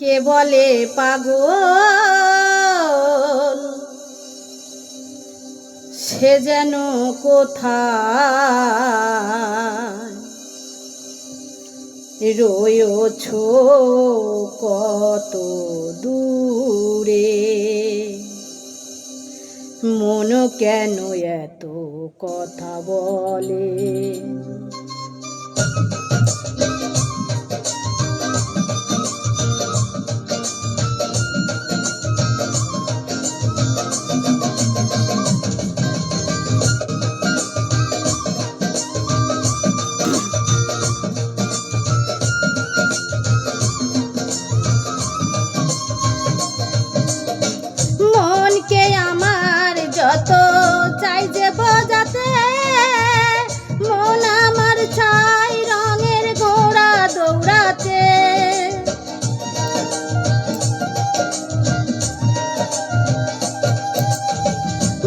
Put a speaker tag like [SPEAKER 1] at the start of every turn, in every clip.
[SPEAKER 1] কে বলে পাগল সে যেন কোথায় রয়েছো কত দূরে, মন কেন এত কথা বলে। মনকে আমার যত চাই যে বোঝাতে, মন আমার চাই রঙের ঘোড়া দৌড়াতে।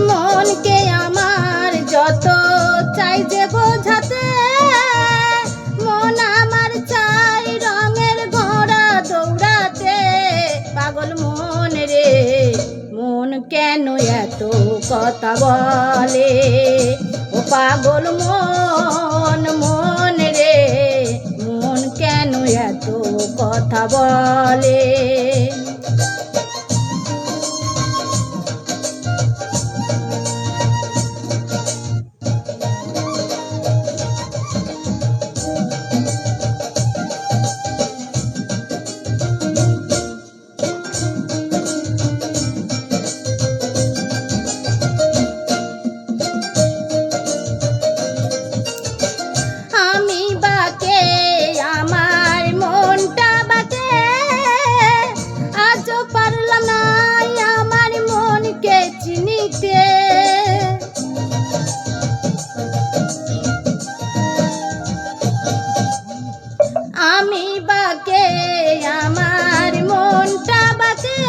[SPEAKER 1] মনকে আমার যত চাই যে বোঝাতে, মন আমার চাই রঙের ঘোড়া দৌড়াতে। পাগল মন রে, মন কেন এত কথা বলে। ও পাগল মন, মন রে, মন কেন এত কথা বলে। আমি বাকে আমার মনটা বাকে,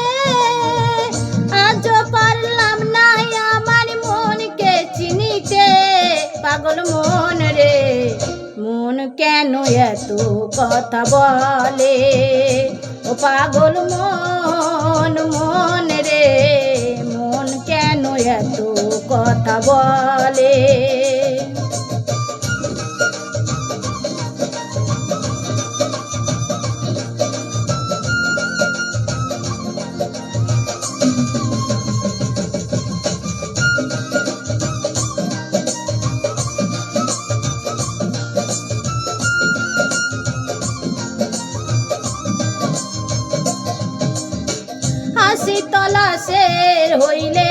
[SPEAKER 1] আজও পারলাম না আমার মনকে চিনিতে। পাগল মন রে, মন কেন এত কথা বলে। ও পাগল মন, মন রে, মন কেন এত কথা বলে। হাসি তলাশের হইলে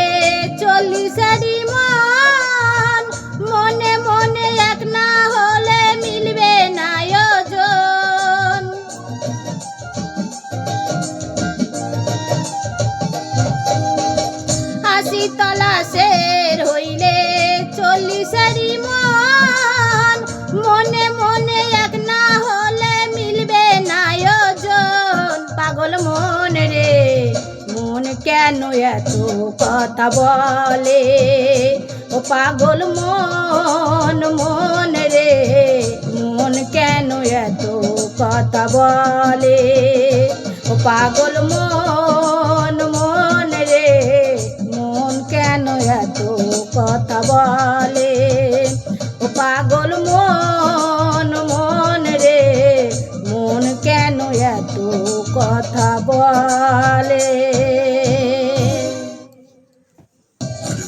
[SPEAKER 1] 40 মন, মনে মনে এক না হলে মিলবে না ওজন। হাসি তলাশের হইলে 40 মন, মনে মনে এক না হলে মিলবে না ওজন। পাগল মন রে, মন কেন এত কথা বলে। ও পাগল মন, মন রে, মন কেন এত কথা বলে। ও পাগল মন, মন রে, মন কেন এত কথা বলে। ও পাগল মন, মন রে, মন কেন এত কথা বলে।